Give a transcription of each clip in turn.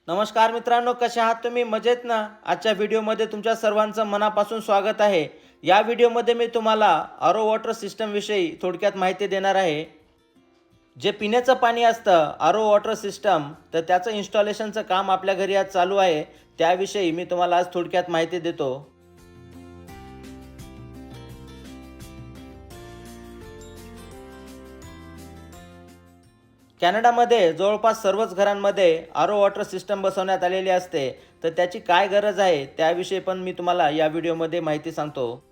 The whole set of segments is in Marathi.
नमस्कार मित्रांनो, कसे आहात तुम्ही? मजेत ना? आजच्या व्हिडिओमध्ये तुमच्या सर्वांचं मनापासून स्वागत आहे. या व्हिडिओमध्ये मी तुम्हाला आरो वॉटर सिस्टमविषयी थोडक्यात माहिती देणार आहे. जे पिण्याचं पाणी असतं आरो वॉटर सिस्टम, तर त्याचं इन्स्टॉलेशनचं काम आपल्या घरी आज चालू आहे. त्याविषयी मी तुम्हाला आज थोडक्यात माहिती देतो. कॅनडामध्ये जवळपास सर्वच घरांमध्ये आरो वॉटर सिस्टम बसवण्यात आलेली असते. तर त्याची काय गरज आहे त्याविषयी पण मी तुम्हाला या व्हिडिओमध्ये माहिती सांगतो.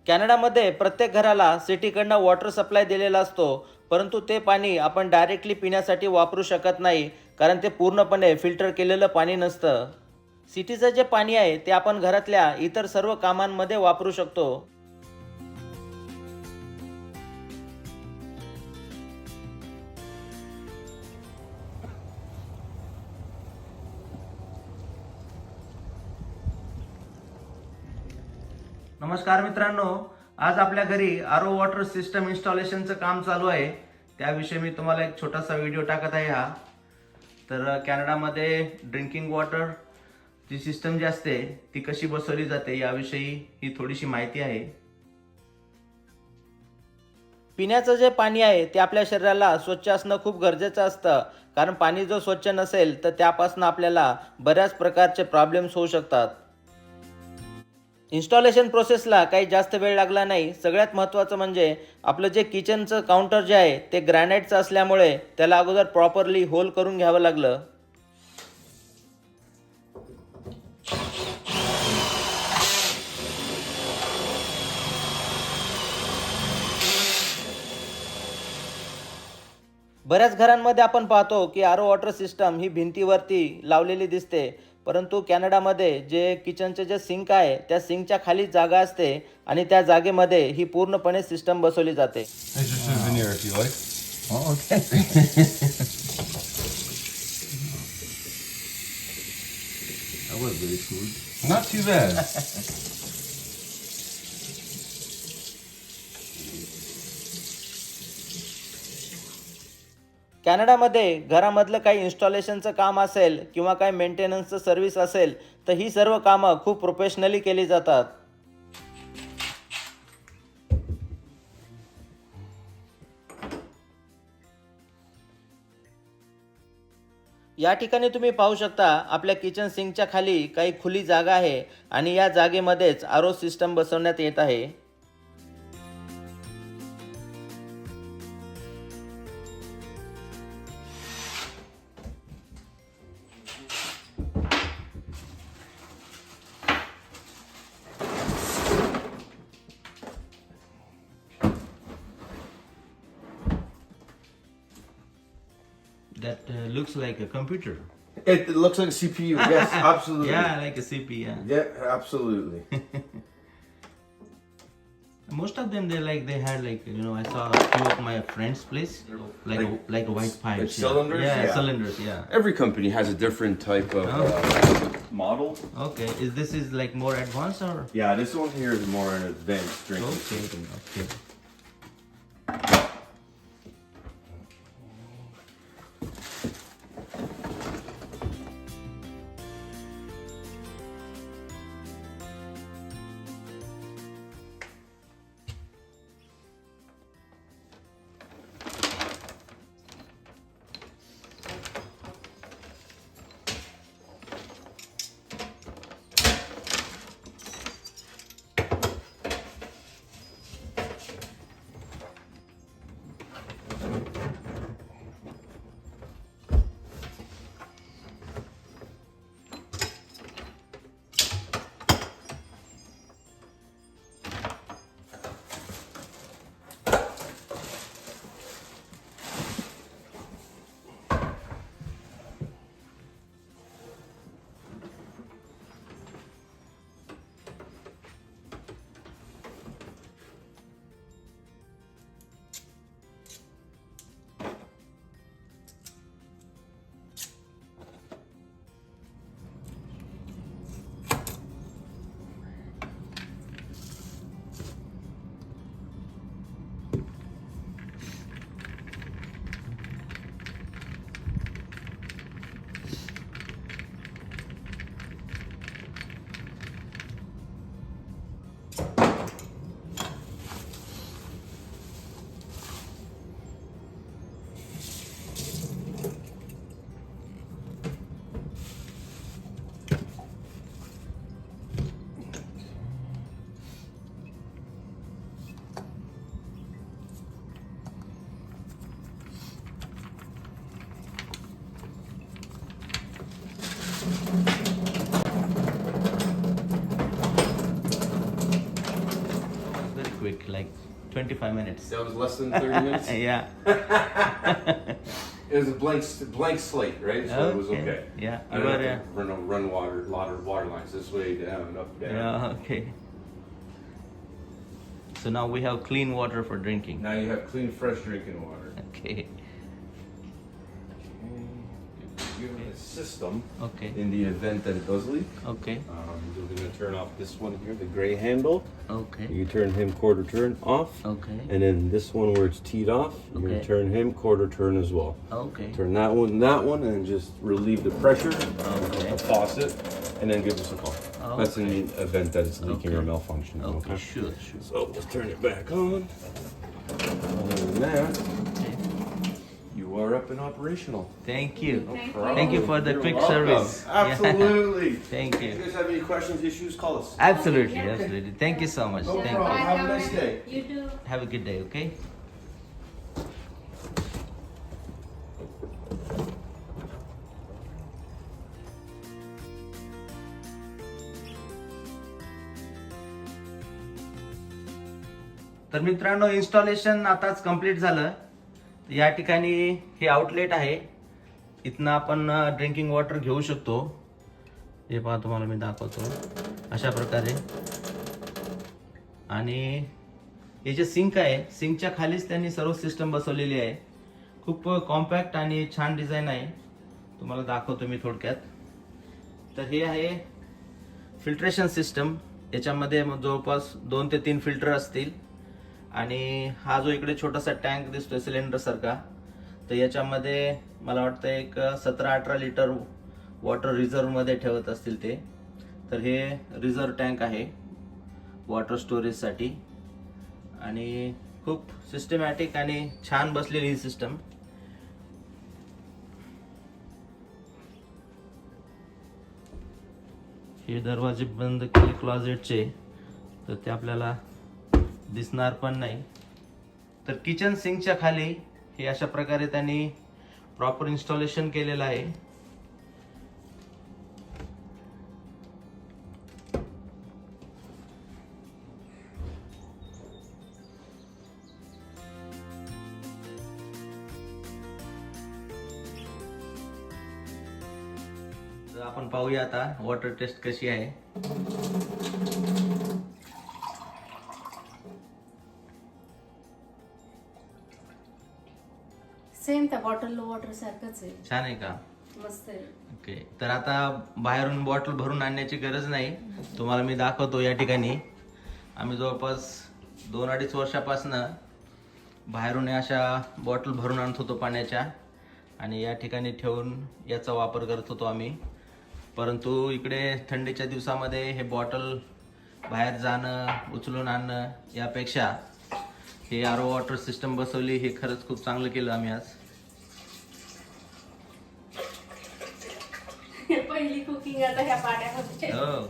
कॅनडामध्ये प्रत्येक घराला सिटीकडनं वॉटर सप्लाय दिलेला असतो, परंतु ते पाणी आपण डायरेक्टली पिण्यासाठी वापरू शकत नाही, कारण ते पूर्णपणे फिल्टर केलेलं पाणी नसतं. सिटीचं जे पाणी आहे ते आपण घरातल्या इतर सर्व कामांमध्ये वापरू शकतो. नमस्कार मित्रांनो, आज आपल्या घरी आरो वॉटर सिस्टम इन्स्टॉलेशनचं काम चालू आहे. त्याविषयी मी तुम्हाला एक छोटासा व्हिडिओ टाकत आहे. तर कॅनडामध्ये ड्रिंकिंग वॉटर ची सिस्टम जी असते ती कशी बसवली जाते याविषयी ही थोडीशी माहिती आहे. पिण्याचं जे पाणी आहे ते आपल्या शरीराला स्वच्छ असणं खूप गरजेचं असतं, कारण पाणी जर स्वच्छ नसेल तर त्यापासून आपल्याला बऱ्याच प्रकारचे प्रॉब्लेम्स होऊ शकतात. इन्स्टॉलेशन प्रोसेसला काही जास्त वेळ लागला नाही. सगळ्यात महत्त्वाचं म्हणजे आपलं जे किचनचं काउंटर जे आहे ते ग्रॅनाईटचं असल्यामुळे त्याला अगोदर प्रॉपरली होल करून घ्यावं लागलं. बऱ्याच घरांमध्ये आपण पाहतो की आरो वॉटर सिस्टम ही भिंतीवरती लावलेली दिसते, परंतु कॅनडामध्ये जे किचनचे जे सिंक आहे त्या सिंकच्या खाली जागा असते आणि त्या जागेमध्ये ही पूर्णपणे सिस्टम बसवली जाते. There's your souvenir if you like. Oh, okay. That was very smooth. Not too bad. कॅनडामध्ये घरामधलं काही इन्स्टॉलेशनचं काम असेल किंवा काही मेंटेनन्सचं सर्व्हिस असेल तर ही सर्व कामं खूप प्रोफेशनली केली जातात. या ठिकाणी तुम्ही पाहू शकता आपल्या किचन सिंकच्या खाली काही खुली जागा आहे आणि या जागेमध्येच आरो सिस्टम बसवण्यात येत आहे. That looks like a computer. It looks like a CPU. Yes, absolutely. Yeah, like a CP. Yeah. Yeah, absolutely. Most of them they had I saw a few of my friends' place like a white pipes. Like cylinders? Yeah, Yeah. cylinders. Yeah. Every company has a different type of model. Okay. This is like more advanced or? Yeah, this one here is more an advanced drinking Okay. system. Okay. 25 minutes. That was less than 30 minutes. Yeah. It was a blank slate, right? So it was okay. Yeah. I don't have to run water lines this way, down, and up, down. Yeah. Okay. So now we have clean water for drinking. Now you have clean, fresh drinking water. Okay. You have a system Okay. in the event that it does leak. Okay. You're going to turn off this one here, the gray handle. Okay. You turn him quarter turn off. Okay. And then this one where it's teed off, you're going Okay. to turn him quarter turn as well. Okay. Turn that one, and just relieve the pressure of Okay. the faucet, and then give us a call. That's in Okay. the event that it's leaking or Okay. malfunctioning. Okay. Sure. Sure. So let's turn it back on. Other than that, Okay. you are up and operational. Thank you. problem. Thank you for the You're quick welcome. service. Absolutely. Thank If you. you guys have any questions, issues, call us. Absolutely. Absolutely. Thank you so much. No Thank problem. you. Have a nice day. You do. Have a good day. Okay. तर मित्रांनो इन्स्टॉलेशन आताच कंप्लीट झालं. या ठिकाणी हे आउटलेट आहे. इथनं आपण ड्रिंकिंग वॉटर घेऊ शकतो. हे पहा तुम्हाला मी दाखवतो अशा प्रकारे. आणि हे जे सिंक आहे सिंकच्या खालीच त्यांनी सर्व सिस्टम बसवलेली आहे. खूप कॉम्पॅक्ट आणि छान डिझाईन आहे. तुम्हाला दाखवतो मी थोडक्यात. तर हे आहे फिल्ट्रेशन सिस्टम. याच्यामध्ये जवळपास 2 ते 3 फिल्टर असतील. आणि हा जो इकडे छोटासा टँक दिसतोय सिलेंडर सारखा, तर याच्यामध्ये मला वाटतं एक 17-18 लिटर वॉटर रिझर्व मध्ये ठेवत असतील ते. तर हे रिझर्व टँक आहे वॉटर स्टोरेजसाठी. आणि खूप सिस्टमॅटिक आणि छान बसलेली ही सिस्टम. हे दरवाजे बंद केले क्लॉजेटचे तर ते आपल्याला दिसणार पण नाही. तर किचन सिंकच्या खाली हे अशा प्रकारे त्यांनी प्रॉपर इन्स्टॉलेशन केलेलं आहे. तर आपण पाहूया आता वॉटर टेस्ट कशी आहे. सेम त्या बॉटल वॉटर सारखंच आहे. छान आहे का? मस्त आहे. ओके. तर आता बाहेरून बॉटल भरून आणण्याची गरज नाही. तुम्हाला मी दाखवतो. या ठिकाणी आम्ही जवळपास 2-2.5 वर्षापासून बाहेरून अशा बॉटल भरून आणत होतो पाण्याच्या. आणि या ठिकाणी ठेवून याचा वापर करत होतो आम्ही. परंतु इकडे थंडीच्या दिवसामध्ये हे बॉटल बाहेर जाणं उचलून आणणं यापेक्षा हे आरो वॉटर सिस्टम बसवली. हे खरंच खूप चांगलं केलं आम्ही आज. पहिली कुकिंग आता ह्या पाण्यामध्ये. हो.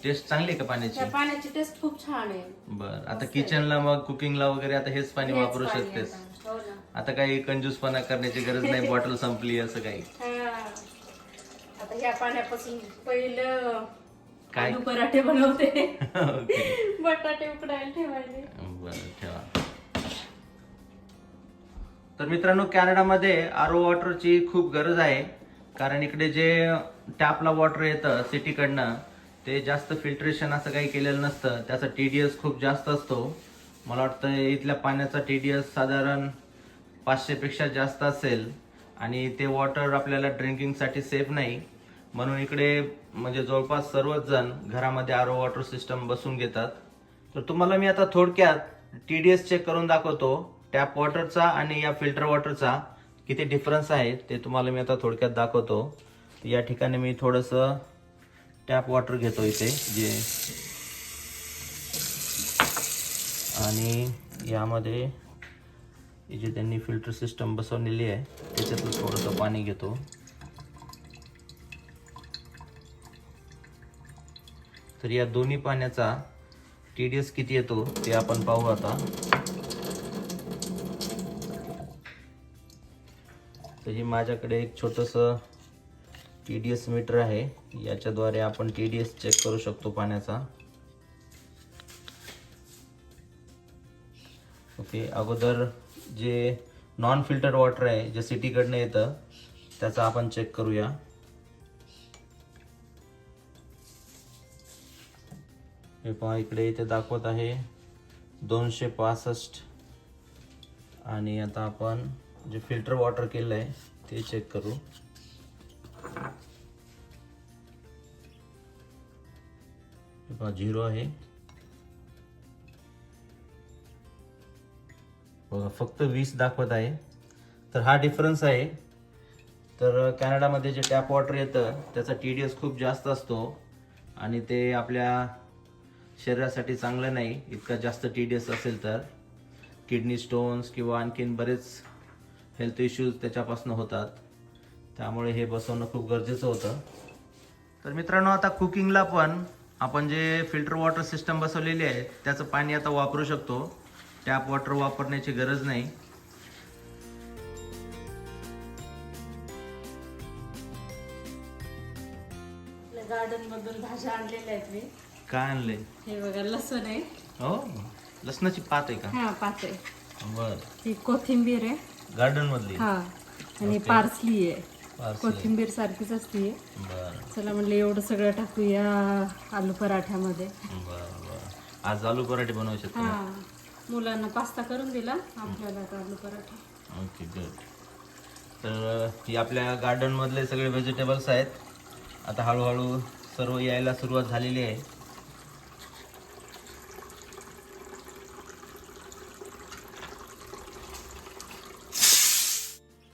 टेस्ट चांगली आहे का पाण्याची? ह्या पाण्याची टेस्ट खूप छान आहे. बर. आता किचनला मग कुकिंगला वगैरे आता हेच पाणी वापरू हेच पाणी शकतेस. आता. हो ना. आता काही कंजूसपणा करण्याची गरज नाही. बॉटल संपली असं काही. हा. आता ह्या पाण्यापासून पहिलं काय? आलू पराठे बनवते. ओके. बटाटे उकडायला ठेवायले. बरं ठेवा. तर मित्रांनो कॅनडामध्ये आरो वॉटरची खूप गरज आहे. कारण इकडे जे टॅपला वॉटर येतं सिटीकडनं ते जास्त फिल्ट्रेशन असं काही केलेलं नसतं. त्याचा TDS खूप जास्त असतो. मला वाटतं इथल्या पाण्याचा TDS साधारण 500 पेक्षा जास्त असेल. आणि ते वॉटर आपल्याला ड्रिंकिंगसाठी सेफ नाही. म्हणून इकडे म्हणजे जवळपास सर्वच जण घरामध्ये आरो वॉटर सिस्टम बसवून घेतात. तर तुम्हाला मी आता थोडक्यात TDS चेक करून दाखवतो. टॅप वॉटरचा आणि या फिल्टर वॉटरचा किती डिफरन्स आहे ते तुम्हाला मी आता थोडक्यात दाखवतो. या ठिकाणी मी थोडंसं टॅप वॉटर घेतो इथे जे. आणि यामध्ये जे त्यांनी फिल्टर सिस्टम बसवलेली आहे त्याच्यातून थोडंसं पाणी घेतो. तर या दोन्ही पाण्याचा TDS किती येतो ते आपण पाहू आता. तर हे माझ्याकडे एक छोटंसं TDS मीटर आहे. याच्याद्वारे आपण TDS चेक करू शकतो पाण्याचा. ओके, अगोदर जे नॉन फिल्टर वॉटर आहे जे सिटीकडनं येतं त्याचा आपण चेक करूया. हे पहा इकडे इथे दाखवत आहे 265 आणि आता आपण जे फिल्टर वॉटर केलं आहे ते चेक करू. हे पहा 0 आहे बघा, फक्त 20 दाखवत आहे. तर हा डिफरन्स आहे. तर कॅनडामध्ये जे टॅप वॉटर येतं त्याचा TDS खूप जास्त असतो आणि ते आपल्या शरीरासाठी चांगलं नाही. इतका जास्त TDS असेल तर किडनी स्टोन्स किंवा आणखीन बरेच हेल्थ इश्यूज त्याच्यापासून होतात. त्यामुळे हे बसवणं खूप गरजेचं होतं. तर मित्रांनो, आता कुकिंगला पण आपण जे फिल्टर वॉटर सिस्टम बसवलेली आहे त्याचं पाणी आता वापरू शकतो. टॅप वॉटर वापरण्याची गरज नाही. गार्डन मधून भाज्या आणलेल्या आहेत मी. काय आणले? हे बघा लसूण आहे. हो, लसणाची पात आहे का? हा पात आहे. बर, ही कोथिंबीर आहे. गार्डन मधली? हा, आणि पार्सली आहे. पार्सली. कोथिंबीर सारखीच असते. बर चला म्हणलं एवढं सगळं टाकूया आलू पराठ्यामध्ये. बर बर. आज आलू पराठे बनवू शकतो. हा, मुलांना पास्ता करून दिला, आपल्याला आता आलू पराठा. Okay, good. तर ही आपल्या गार्डन मधले सगळे व्हेजिटेबल्स आहेत. आता हळूहळू सर्व यायला सुरुवात झालेली आहे.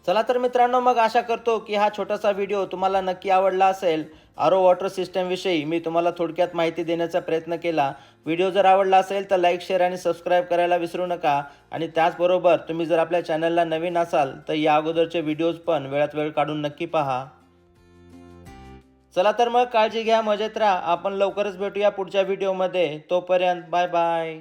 चला तर मित्रांनो, मग आशा करतो की हा छोटासा व्हिडिओ तुम्हाला नक्की आवडला असेल. आरो वॉटर सिस्टम विषयी मी तुम्हाला थोडक्यात माहिती देण्याचा प्रयत्न केला. व्हिडिओ जर आवडला असेल तर लाईक, शेअर आणि सबस्क्राईब करायला विसरू नका. आणि त्याचबरोबर तुम्ही जर आपल्या चॅनलला नवीन असाल तर या अगोदरचे व्हिडिओज पण वेळात वेळ काढून नक्की पहा. चला तर मग काळजी घ्या, मजेत राहा. आपण लवकरच भेटूया पुढच्या व्हिडिओमध्ये. तोपर्यंत बाय बाय.